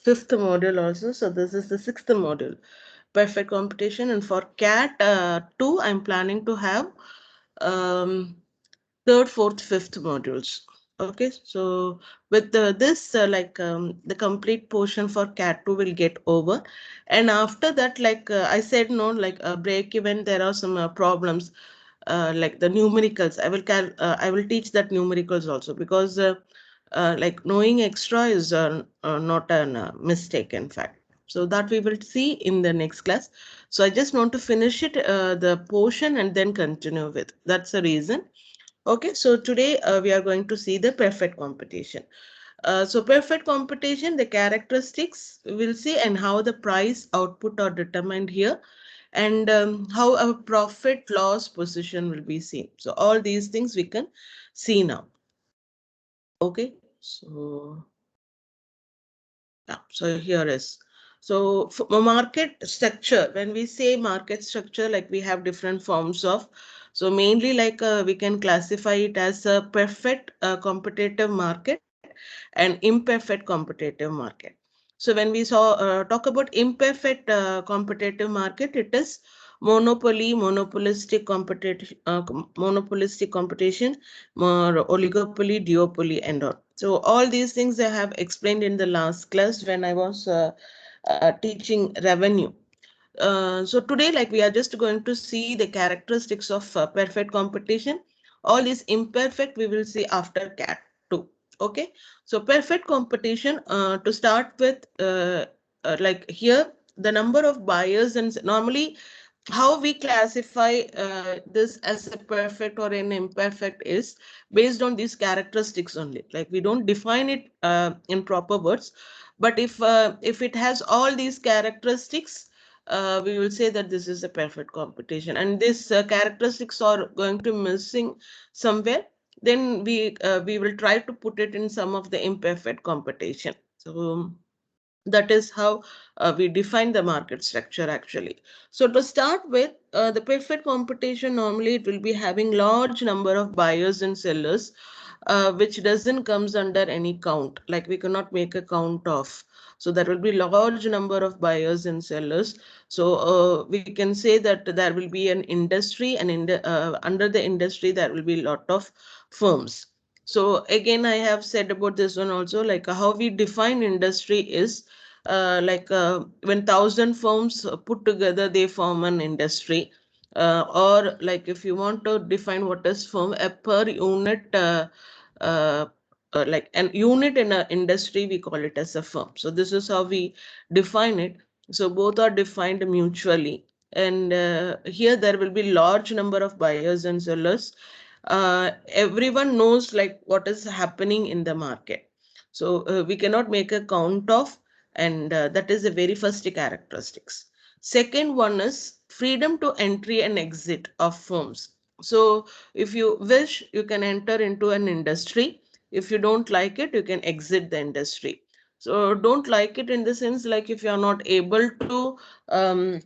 fifth module also. So this is the sixth module, perfect competition. And for CAT 2, I'm planning to have third, fourth, fifth modules. Okay, so with this, the complete portion for CAT 2 will get over. And after that, I said, no, like a break even, there are some problems like the numericals. I will teach that numericals also, because like knowing extra is not a mistake, in fact. So that we will see in the next class. So I just want to finish it, the portion, and then continue with. That's the reason. Okay, so today we are going to see the perfect competition. So perfect competition, the characteristics we'll see, and how the price output are determined here, and how our profit loss position will be seen. So all these things we can see now. Okay, so yeah, so here is. So for market structure, when we say market structure, like we have different forms of, so mainly we can classify it as a perfect competitive market and imperfect competitive market. So when we talk about imperfect competitive market, it is monopolistic competition, more oligopoly, duopoly, and all. So all these things I have explained in the last class when I was teaching revenue. So today, like we are just going to see the characteristics of perfect competition. All is imperfect we will see after CAT 2. Okay. So perfect competition, to start with, like here, the number of buyers, and normally how we classify this as a perfect or an imperfect is based on these characteristics only. Like we don't define it in proper words, but if it has all these characteristics, we will say that this is a perfect competition. And these characteristics are going to missing somewhere, then we will try to put it in some of the imperfect competition. So that is how we define the market structure actually. So to start with, the perfect competition, normally it will be having large number of buyers and sellers, which doesn't comes under any count. Like we cannot make a count of. So there will be large number of buyers and sellers. So we can say that there will be an industry, and under the industry there will be a lot of firms. So again, I have said about this one also, like how we define industry is when 1,000 firms put together, they form an industry. Or like if you want to define what is firm, a per unit, uh, like an unit in an industry, we call it as a firm. So this is how we define it. So both are defined mutually. And here there will be large number of buyers and sellers. Everyone knows like what is happening in the market. So we cannot make a count of, and that is the very first characteristics. Second one is freedom to entry and exit of firms. So if you wish, you can enter into an industry. If you don't like it, you can exit the industry. So don't like it in the sense, like if you are not able to um,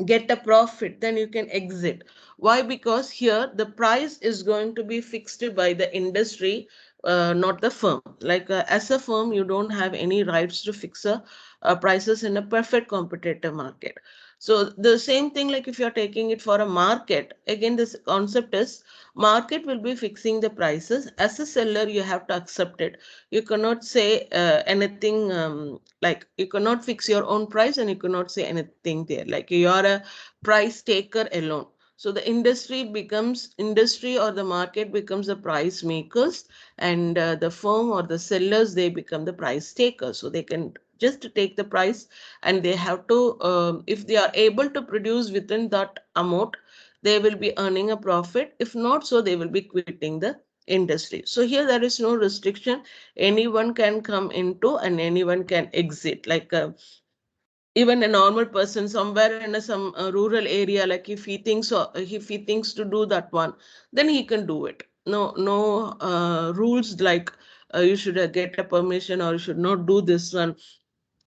get a profit, then you can exit. Why? Because here the price is going to be fixed by the industry, not the firm. Like as a firm, you don't have any rights to fix prices in a perfect competitive market. So the same thing, like if you're taking it for a market, again this concept is market will be fixing the prices. As a seller, you have to accept it. You cannot say anything, like you cannot fix your own price, and you cannot say anything there, like you are a price taker alone. So the industry, or the market becomes the price makers, and the firm or the sellers, they become the price takers. So they can just take the price, and they have to, if they are able to produce within that amount, they will be earning a profit. If not, so they will be quitting the industry. So here there is no restriction. Anyone can come into and anyone can exit. Like even a normal person somewhere in some rural area, like if he thinks to do that one, then he can do it. No rules like you should get a permission, or you should not do this one,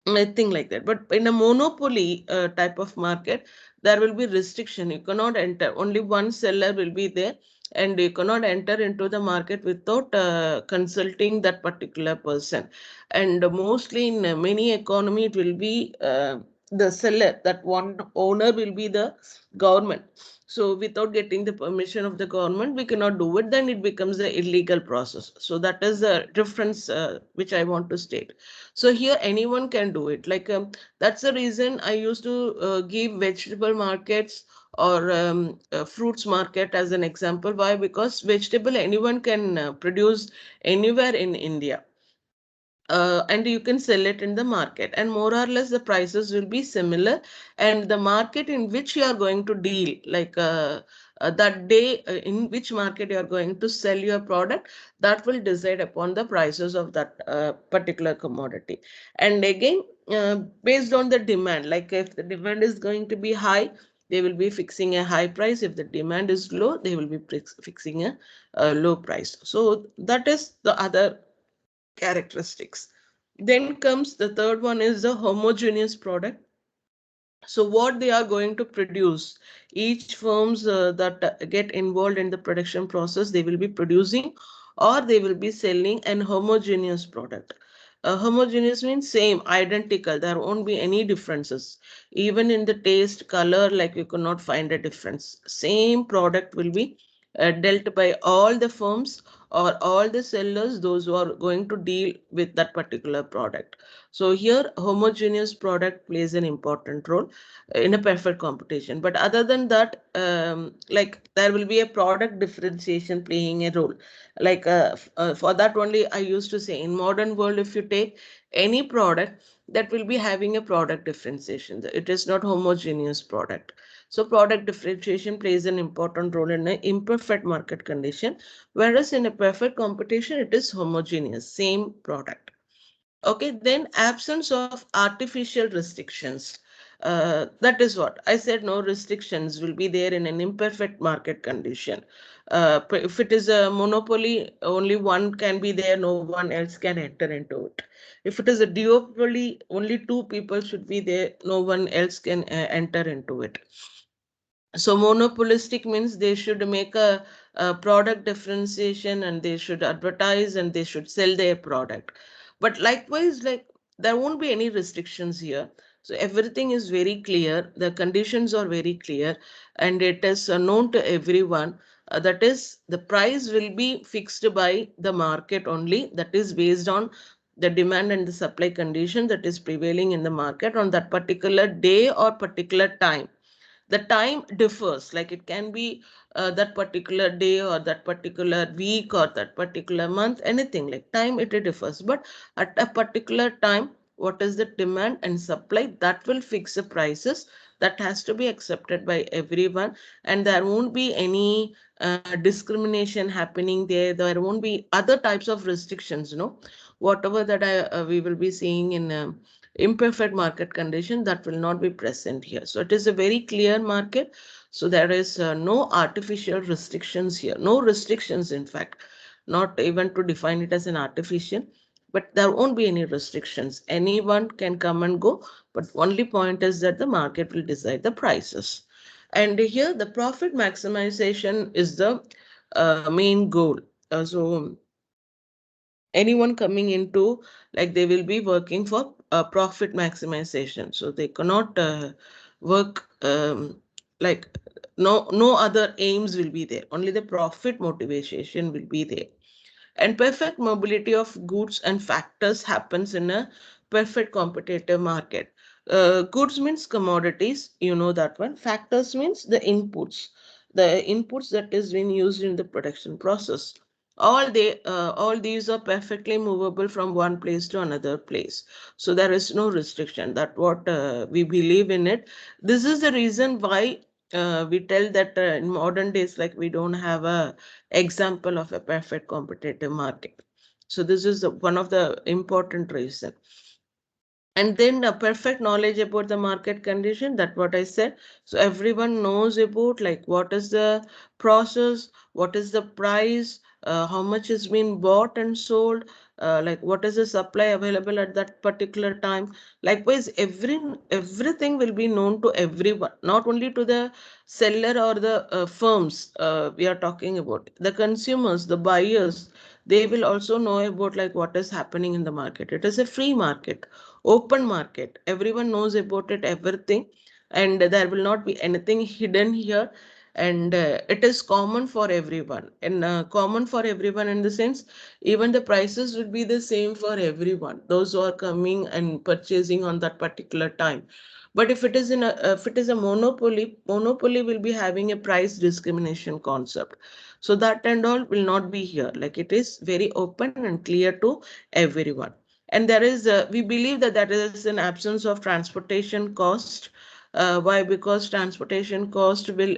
nothing like that. But in a monopoly type of market, there will be restriction. You cannot enter. Only one seller will be there, and you cannot enter into the market without consulting that particular person. And mostly in many economy, it will be the seller, that one owner will be the government. So without getting the permission of the government, we cannot do it. Then it becomes an illegal process. So that is the difference which I want to state. So here anyone can do it. Like that's the reason I used to give vegetable markets or fruits market as an example. Why? Because vegetable anyone can produce anywhere in India, and you can sell it in the market, and more or less the prices will be similar, and the market in which you are going to deal, like that day in which market you are going to sell your product, that will decide upon the prices of that particular commodity. And again, based on the demand, like if the demand is going to be high, they will be fixing a high price. If the demand is low, they will be fixing a low price. So that is the other characteristics. Then comes the third one, is the homogeneous product. So what they are going to produce, each firms that get involved in the production process, they will be producing or they will be selling an homogeneous product. Homogeneous means same, identical. There won't be any differences. Even in the taste, color, like you cannot find a difference. Same product will be dealt by all the firms or all the sellers, those who are going to deal with that particular product. So here homogeneous product plays an important role in a perfect competition. But other than that, like there will be a product differentiation playing a role. Like for that only, I used to say in modern world, if you take any product, that will be having a product differentiation. It is not homogeneous product. So product differentiation plays an important role in an imperfect market condition, whereas in a perfect competition, it is homogeneous, same product. Okay, then absence of artificial restrictions. That is what I said, no restrictions will be there in an imperfect market condition. If it is a monopoly, only one can be there, no one else can enter into it. If it is a duopoly, only two people should be there, no one else can enter into it. So monopolistic means they should make a product differentiation, and they should advertise, and they should sell their product. But likewise, like there won't be any restrictions here. So everything is very clear. The conditions are very clear, and it is known to everyone. That is, the price will be fixed by the market only. That is based on the demand and the supply condition that is prevailing in the market on that particular day or particular time. The time differs, like it can be that particular day or that particular week or that particular month, anything like time, it differs. But at a particular time, what is the demand and supply, that will fix the prices. That has to be accepted by everyone, and there won't be any discrimination happening there. There won't be other types of restrictions, whatever that we will be seeing in imperfect market condition, that will not be present here. So it is a very clear market. So there is no artificial restrictions here, no restrictions, in fact, not even to define it as an artificial, but there won't be any restrictions. Anyone can come and go, but only point is that the market will decide the prices. And here the profit maximization is the main goal. So anyone coming into, like they will be working for profit maximization. So they cannot work like no other aims will be there. Only the profit motivation will be there. And perfect mobility of goods and factors happens in a perfect competitive market. Goods means commodities, you know that one. Factors means the inputs that is being used in the production process. All these are perfectly movable from one place to another place. So there is no restriction. That what we believe in it. This is the reason why we tell that in modern days, like we don't have a example of a perfect competitive market. So this is one of the important reason. And then a perfect knowledge about the market condition, that what I said. So everyone knows about, like, what is the process, what is the price, how much is being bought and sold, like what is the supply available at that particular time. Likewise, everything will be known to everyone, not only to the seller or the firms we are talking about. The consumers, the buyers, they will also know about like what is happening in the market. It is a free market, open market. Everyone knows about it, everything, and there will not be anything hidden here. And it is common for everyone, and common for everyone in the sense even the prices would be the same for everyone, those who are coming and purchasing on that particular time. But if it is a monopoly will be having a price discrimination concept. So that and all will not be here. Like it is very open and clear to everyone. And there is, we believe that there is an absence of transportation cost. Why? Because transportation cost will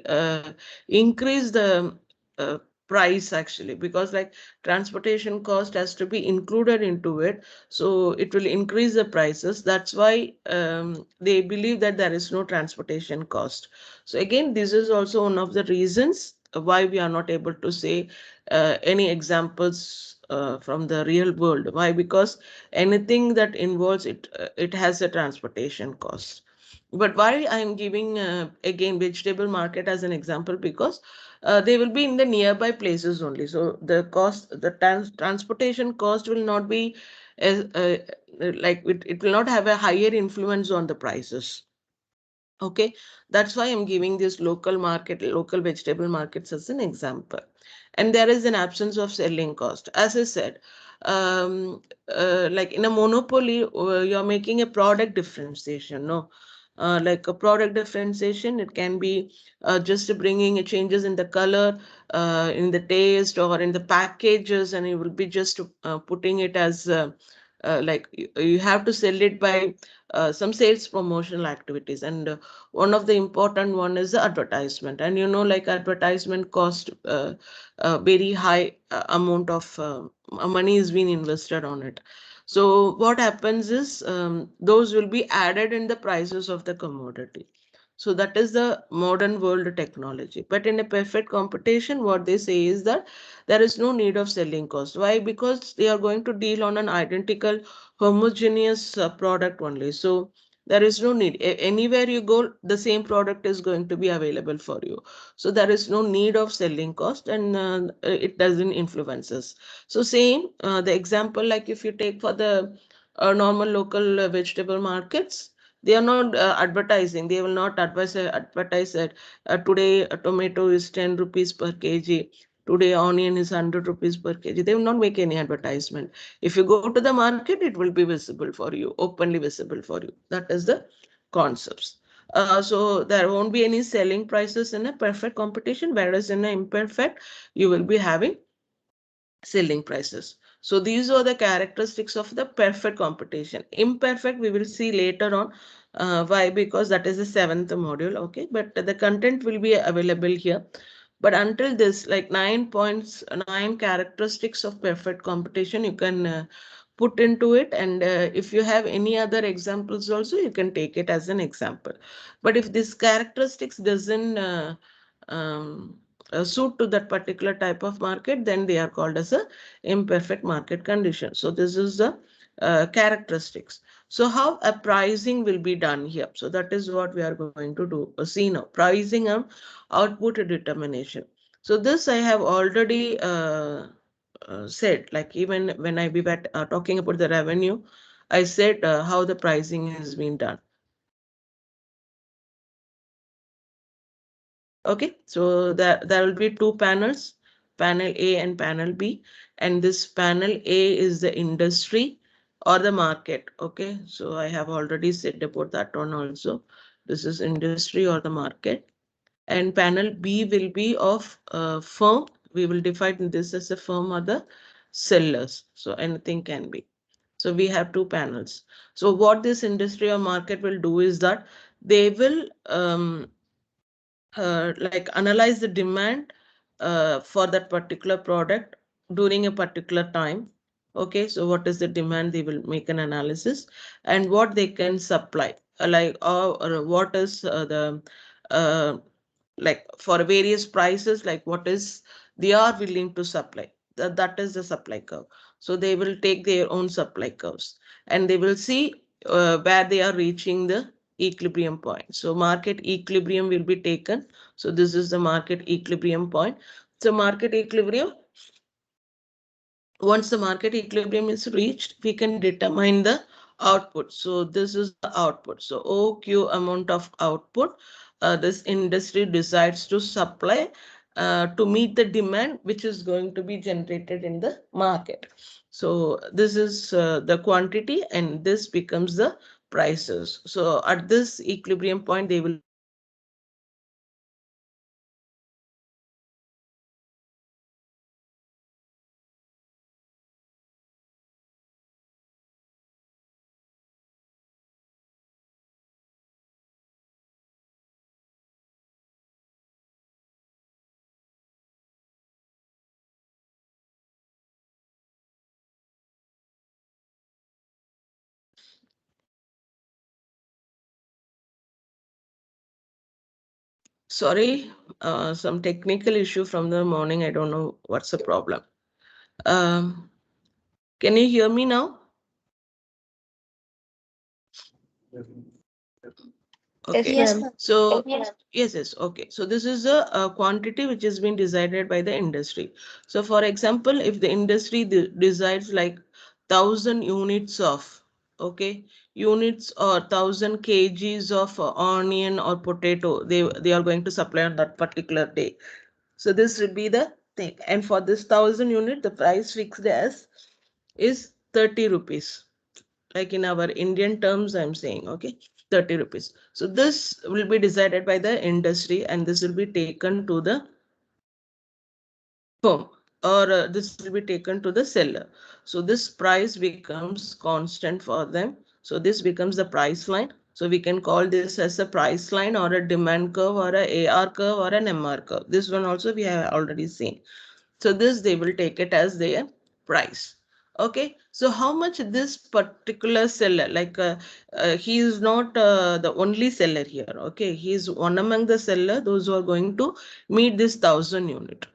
increase the uh, price actually, because like transportation cost has to be included into it, so it will increase the prices. That's why they believe that there is no transportation cost. So again, this is also one of the reasons why we are not able to say any examples from the real world. Why? Because anything that involves it, it has a transportation cost. But why I am giving again vegetable market as an example, because they will be in the nearby places only. So the cost, the transportation cost will not be as like it will not have a higher influence on the prices. Okay, that's why I'm giving this local market, local vegetable markets as an example. And there is an absence of selling cost. As I said, like in a monopoly, you're making a product differentiation, no? Like a product differentiation, it can be just bringing changes in the color, in the taste, or in the packages, and you will be just putting it as like you have to sell it by some sales promotional activities. And one of the important one is the advertisement. And like advertisement cost very high amount of money is being invested on it. So what happens is those will be added in the prices of the commodity. So that is the modern world technology. But in a perfect competition, what they say is that there is no need of selling cost. Why? Because they are going to deal on an identical homogeneous product only. So there is no need. Anywhere you go, the same product is going to be available for you. So there is no need of selling cost, and it doesn't influence us. So same, the example, like if you take for the normal local vegetable markets, they are not advertising. They will not advertise that today a tomato is 10 rupees per kg. Today onion is 100 rupees per kg. They will not make any advertisement. If you go to the market, it will be visible for you, openly visible for you. That is the concepts. So there won't be any selling prices in a perfect competition, whereas in an imperfect, you will be having selling prices. So these are the characteristics of the perfect competition. Imperfect, we will see later on. Why? Because that is the seventh module. Okay, but the content will be available here. But until this, like 9 points, 9 characteristics of perfect competition, you can put into it. And if you have any other examples also, you can take it as an example. But if this characteristics doesn't suit to that particular type of market, then they are called as a imperfect market condition. So this is the characteristics. So how a pricing will be done here? So that is what we are going to do. See now, pricing and output determination. So this I have already said, like even when I be talking about the revenue, I said how the pricing has been done. Okay, so there will be two panels, panel A and panel B. And this panel A is the industry or the market. Okay, so I have already said about that one also. This is industry or the market. And panel B will be of firm. We will define this as a firm or the sellers. So anything can be. So we have two panels. So what this industry or market will do is that they will like analyze the demand for that particular product during a particular time. Okay, so what is the demand? They will make an analysis, and what they can supply, like or what is the uh, like for various prices, like what is they are willing to supply. That is the supply curve. So they will take their own supply curves and they will see where they are reaching the equilibrium point. So market equilibrium will be taken. So this is the market equilibrium point. So market equilibrium, once the market equilibrium is reached, we can determine the output. So this is the output. So OQ amount of output this industry decides to supply to meet the demand which is going to be generated in the market. So this is the quantity and this becomes the prices. So at this equilibrium point, they will sorry, some technical issue from the morning. I don't know what's the problem. Um, can you hear me now? Okay. Yes, Yes, ma'am. ma'am. So yes. Okay. So this is a quantity which has been decided by the industry. So for example, if the industry decides like 1,000 units of, okay, units or 1,000 kgs of onion or potato, they are going to supply on that particular day. So this would be the thing. And for this 1,000 unit, the price fixed as is 30 rupees. Like in our Indian terms, I'm saying, okay, 30 rupees. So this will be decided by the industry and this will be taken to the firm or this will be taken to the seller. So this price becomes constant for them. So this becomes the price line. So we can call this as a price line or a demand curve or a AR curve or an MR curve. This one also we have already seen. So this they will take it as their price. Okay, so how much this particular seller, like he is not the only seller here. Okay, he is one among the seller, those who are going to meet this 1,000 unit.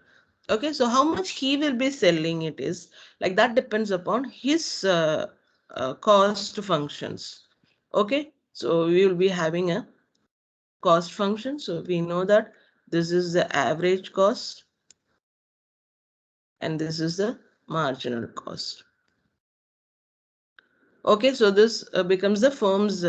Okay, so how much he will be selling it is like that depends upon his cost functions. Okay, so we will be having a cost function. So we know that this is the average cost and this is the marginal cost. Okay, so this becomes the firm's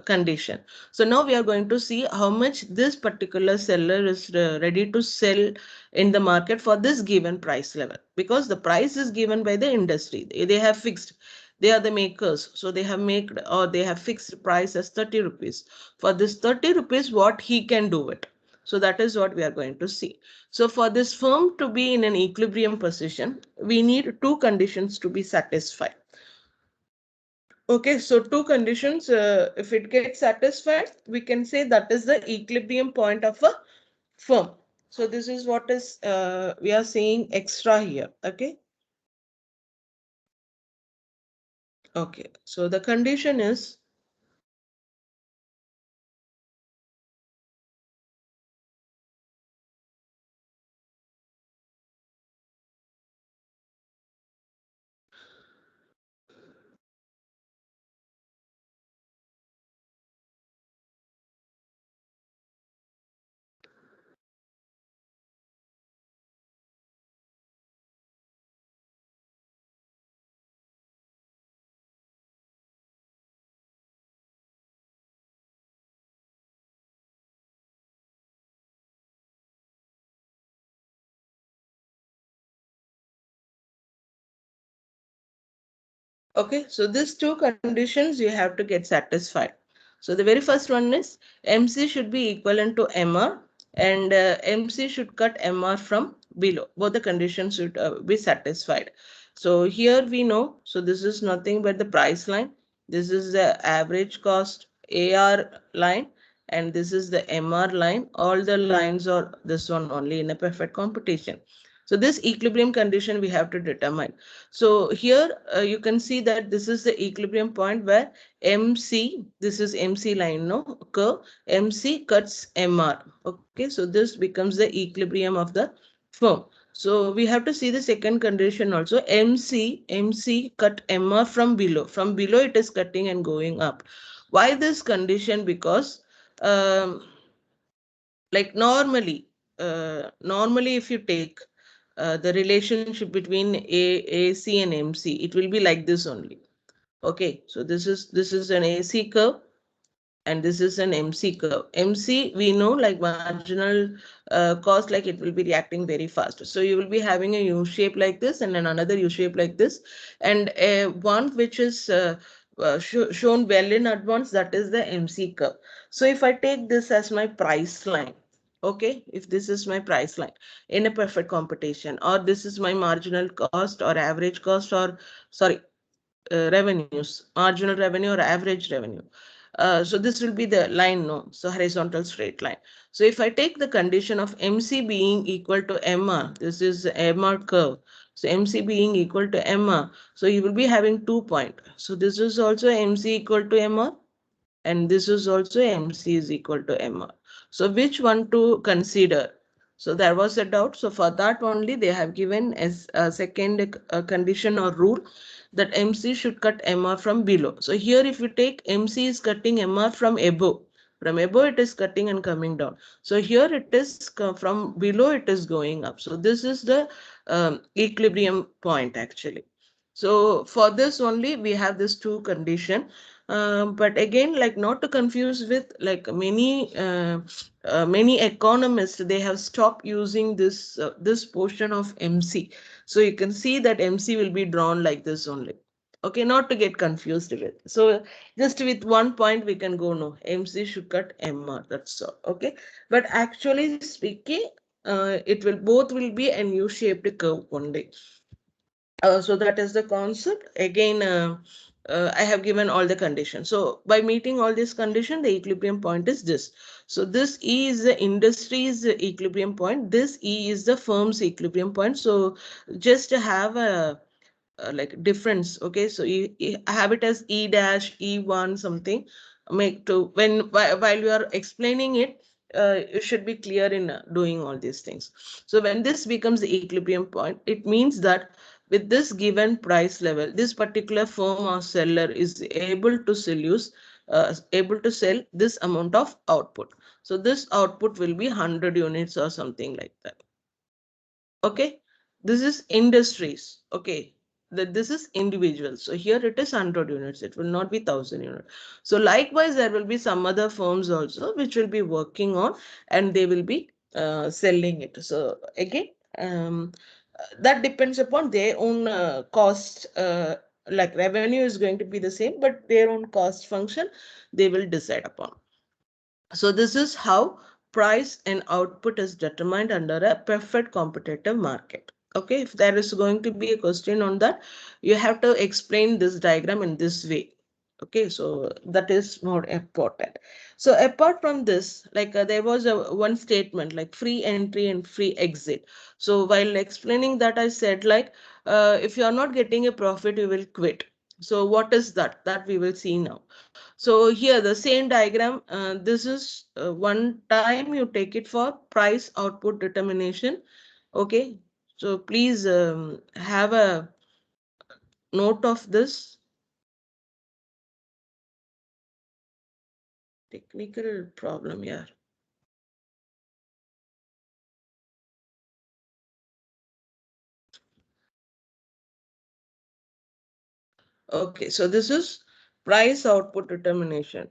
condition. So now we are going to see how much this particular seller is ready to sell in the market for this given price level, because the price is given by the industry. They have fixed, they are the makers. So they have made or they have fixed price as 30 rupees. For this 30 rupees, what he can do it. So that is what we are going to see. So for this firm to be in an equilibrium position, we need two conditions to be satisfied. Okay, so two conditions. If it gets satisfied, we can say that is the equilibrium point of a firm. So this is what is we are saying extra here. Okay. Okay. So the condition is okay. So these two conditions you have to get satisfied. So the very first one is MC should be equivalent to MR and MC should cut MR from below. Both the conditions should be satisfied. So here we know, so this is nothing but the price line. This is the average cost AR line and this is the MR line. All the lines are this one only in a perfect competition. So this equilibrium condition we have to determine. So here you can see that this is the equilibrium point where MC, this is MC line, no curve, MC cuts MR. Okay, so this becomes the equilibrium of the firm. So we have to see the second condition also. MC cut MR from below. From below it is cutting and going up. Why this condition? Because like normally if you take the relationship between AC and MC, it will be like this only. Okay, so this is an AC curve and this is an MC curve. MC, we know like marginal cost, like it will be reacting very fast. So you will be having a U shape like this and then another U shape like this, and one which is shown well in advance, that is the MC curve. So if I take this as my price line, okay, if this is my price line in a perfect competition, or this is my marginal cost or average cost, or sorry, revenues, marginal revenue or average revenue. So this will be the line, no? So horizontal straight line. So if I take the condition of MC being equal to MR, this is MR curve. So MC being equal to MR, so you will be having 2 points. So this is also MC equal to MR, and this is also MC is equal to MR. So which one to consider? So there was a doubt. So for that only they have given as a second condition or rule that MC should cut MR from below. So here if you take MC is cutting MR from above. From above it is cutting and coming down. So here it is from below it is going up. So this is the equilibrium point actually. So for this only we have this two condition. But again, like not to confuse with like many economists, they have stopped using this portion of MC. So you can see that MC will be drawn like this only. Okay, not to get confused with. So just with 1 point we can go, no, MC should cut MR. That's all. Okay, but actually speaking, it will both will be a U-shaped curve only. So that is the concept. Again, I have given all the conditions. So by meeting all these conditions, the equilibrium point is this. So this E is the industry's equilibrium point. This E is the firm's equilibrium point. So just to have a like difference. Okay, so you have it as E dash E1 something. Make to when while you are explaining it, you should be clear in doing all these things. So when this becomes the equilibrium point, it means that with this given price level, this particular firm or seller is able to sell this amount of output. So this output will be 100 units or something like that. Okay, this is industries. Okay, this is individuals. So here it is 100 units. It will not be 1000 units. So likewise, there will be some other firms also which will be working on and they will be selling it. So again, that depends upon their own cost. Like revenue is going to be the same, but their own cost function they will decide upon. So this is how price and output is determined under a perfect competitive market. Okay, if there is going to be a question on that, you have to explain this diagram in this way. Okay, so that is more important. So apart from this, like there was a one statement like free entry and free exit. So while explaining that, I said like if you are not getting a profit, you will quit. So what is that? That we will see now. So here the same diagram, this is one time you take it for price output determination. Okay, so please have a note of this. Technical problem here. Okay, so this is price output determination.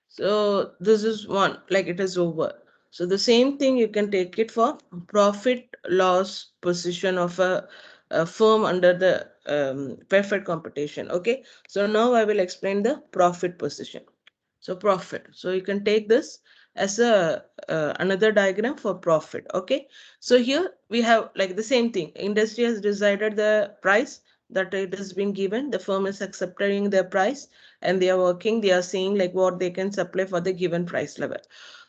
So this is one, like it is over. So the same thing you can take it for profit loss position of a firm under the perfect competition. Okay, so now I will explain the profit position. So profit. So you can take this as a another diagram for profit. Okay. So here we have like the same thing. Industry has decided the price that it has been given. The firm is accepting their price and they are working. They are seeing like what they can supply for the given price level.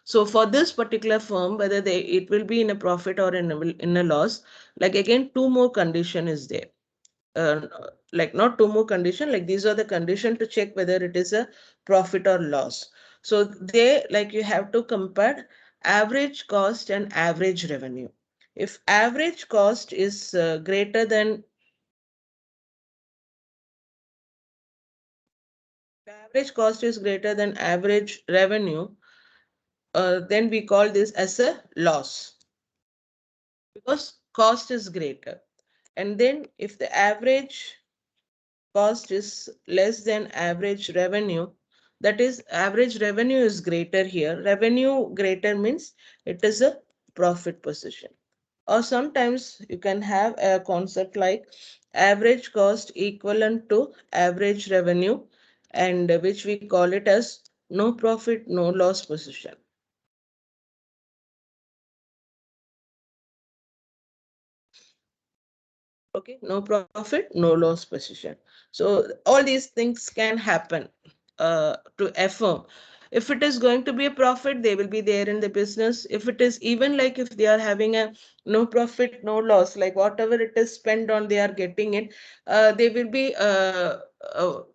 So for this particular firm, whether it will be in a profit or in a loss, like again, two more condition is there. Like not two more condition, like these are the condition to check whether it is a profit or loss. So they, like, you have to compare average cost and average revenue. If average cost is greater than average revenue, then we call this as a loss because cost is greater. And then if the average cost is less than average revenue, that is average revenue is greater here. Revenue greater means it is a profit position. Or sometimes you can have a concept like average cost equivalent to average revenue, and which we call it as no profit, no loss position. Okay, no profit, no loss position. So all these things can happen to a firm. If it is going to be a profit, they will be there in the business. If it is, even like if they are having a no profit, no loss, like whatever it is spent on, they are getting it. They will be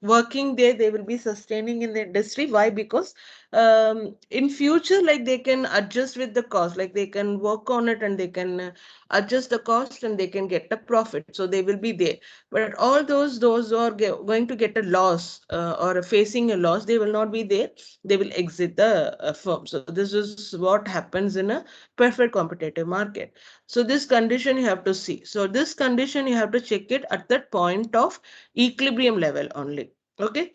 working there. They will be sustaining in the industry. Why? Because in future, like they can adjust with the cost, like they can work on it and they can adjust the cost and they can get a profit, so they will be there. But all those who are going to get a loss or facing a loss, they will not be there. They will exit the firm. So this is what happens in a perfect competitive market. So this condition you have to see. So this condition you have to check it at that point of equilibrium level only. Okay,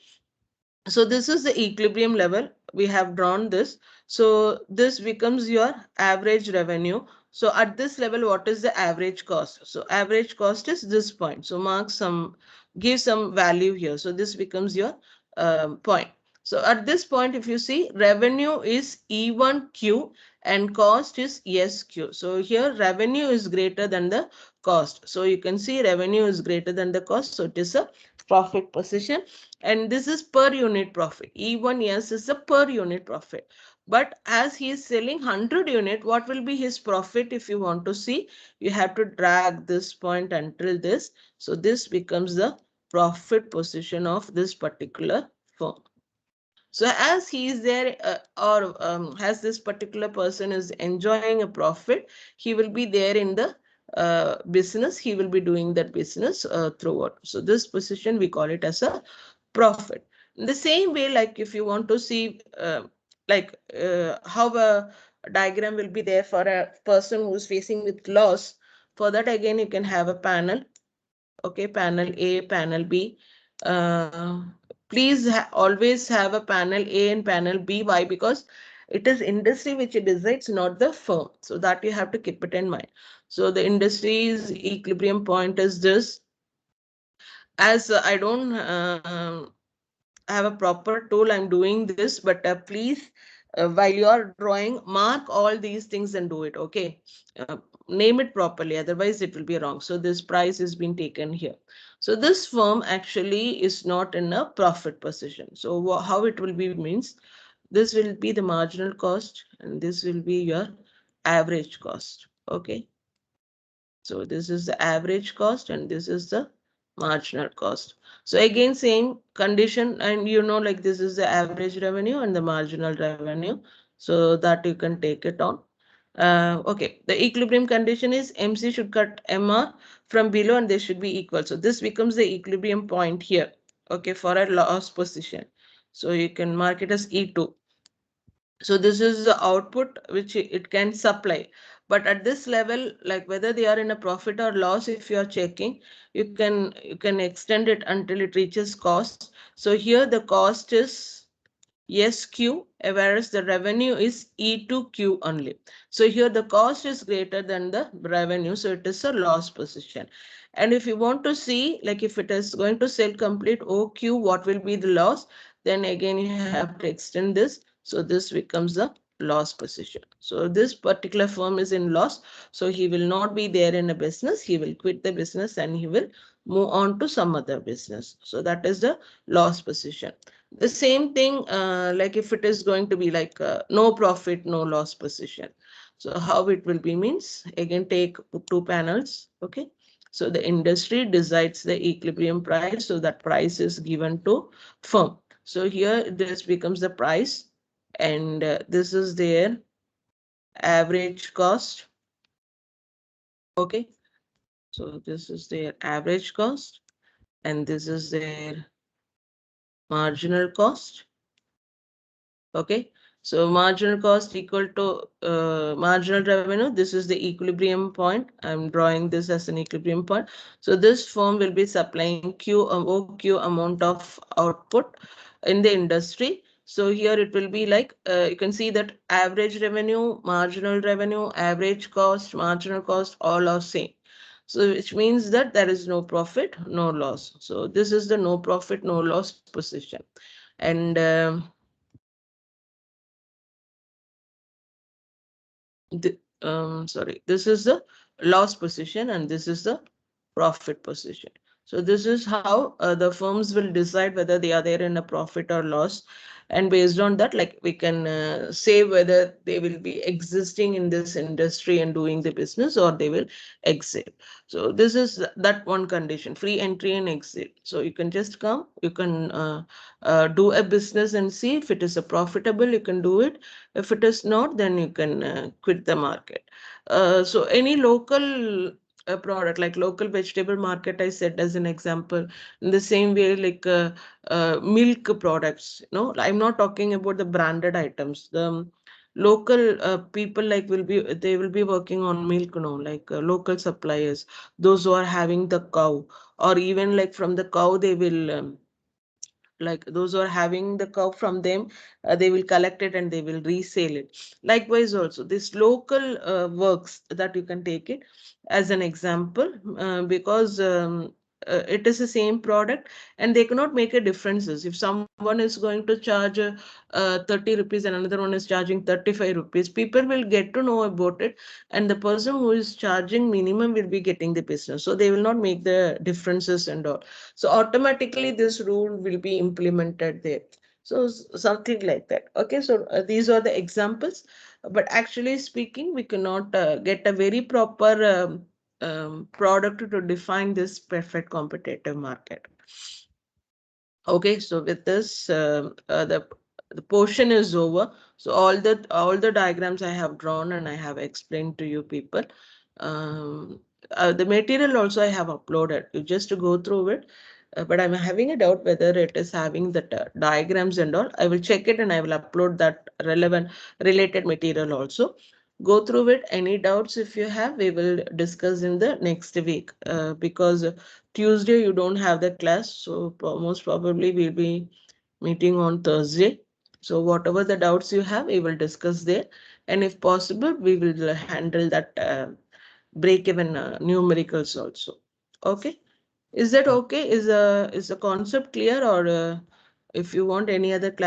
so this is the equilibrium level. We have drawn this. So this becomes your average revenue. So at this level, what is the average cost? So average cost is this point. So mark some, give some value here. So this becomes your point. So at this point, if you see, revenue is E1Q and cost is SQ. So here revenue is greater than the cost. So you can see revenue is greater than the cost. So it is a profit position, and this is per unit profit. E1S is the per unit profit. But as he is selling 100 unit, what will be his profit? If you want to see, you have to drag this point until this. So this becomes the profit position of this particular firm. So as he is there or as this particular person is enjoying a profit, he will be there in the business. He will be doing that business throughout. So this position, we call it as a profit. In the same way, like if you want to see how a diagram will be there for a person who's facing with loss, for that again you can have a panel. Okay, panel A, panel B. Uh, Please always have a panel A and panel B. Why? Because it is industry which decides, not the firm. So that you have to keep it in mind. So the industry's equilibrium point is this. As I don't have a proper tool, I'm doing this, but please, while you are drawing, mark all these things and do it. Okay, uh, name it properly, otherwise it will be wrong. So this price is being taken here. So this firm actually is not in a profit position. So how it will be means, this will be the marginal cost and this will be your average cost. Okay, so this is the average cost and this is the marginal cost. So again, same condition, and like this is the average revenue and the marginal revenue, so that you can take it on. Okay, the equilibrium condition is MC should cut MR from below and they should be equal. So this becomes the equilibrium point here. Okay, for a loss position. So you can mark it as E2. So this is the output which it can supply. But at this level, like whether they are in a profit or loss, if you are checking, you can extend it until it reaches cost. So here the cost is SQ, whereas the revenue is E2Q only. So here the cost is greater than the revenue, so it is a loss position. And if you want to see, like if it is going to sell complete OQ, what will be the loss? Then again you have to extend this. So this becomes the loss position. So this particular firm is in loss. So he will not be there in a business. He will quit the business and he will move on to some other business. So that is the loss position. The same thing, like if it is going to be like no profit, no loss position. So how it will be means, again, take two panels. Okay. So the industry decides the equilibrium price. So that price is given to firm. So here this becomes the price and this is their average cost. Okay, so this is their average cost, and this is their marginal cost. Okay, so marginal cost equal to marginal revenue. This is the equilibrium point. I'm drawing this as an equilibrium point. So this firm will be supplying OQ amount of output in the industry. So here it will be like you can see that average revenue, average cost, marginal cost, all are same. So which means that there is no profit, no loss. So this is the no profit, no loss position. And sorry, this is the loss position and this is the profit position. So this is how the firms will decide whether they are there in a profit or loss. And based on that, like we can say whether they will be existing in this industry and doing the business or they will exit. So this is that one condition, free entry and exit. So you can just come, you can do a business and see if it is a profitable, you can do it. If it is not, then you can quit the market. So any local product like local vegetable market, I said as an example. In the same way, like milk products, I'm not talking about the branded items. The local people like they will be working on milk, like local suppliers, those who are having the cow, or even like from the cow they will like those who are having the cow from them, they will collect it and they will resell it. Likewise also this local works that you can take it as an example, because it is the same product and they cannot make a differences. If someone is going to charge 30 rupees and another one is charging 35 rupees, people will get to know about it, and the person who is charging minimum will be getting the business, so they will not make the differences and all. So automatically this rule will be implemented there. So something like that. Okay, so these are the examples, but actually speaking, we cannot get a very proper product to define this perfect competitive market. Okay, so with this, the portion is over. So all the diagrams I have drawn and I have explained to you people. Um, the material also I have uploaded. You just to go through it. But I'm having a doubt whether it is having the diagrams and all. I will check it and I will upload that relevant related material also. Go through it. Any doubts if you have, we will discuss in the next week, because Tuesday you don't have the class, so most probably we'll be meeting on Thursday. So whatever the doubts you have, we will discuss there, and if possible, we will handle that break-even numericals also. Okay, is that okay? Is the concept clear, or if you want any other clarification?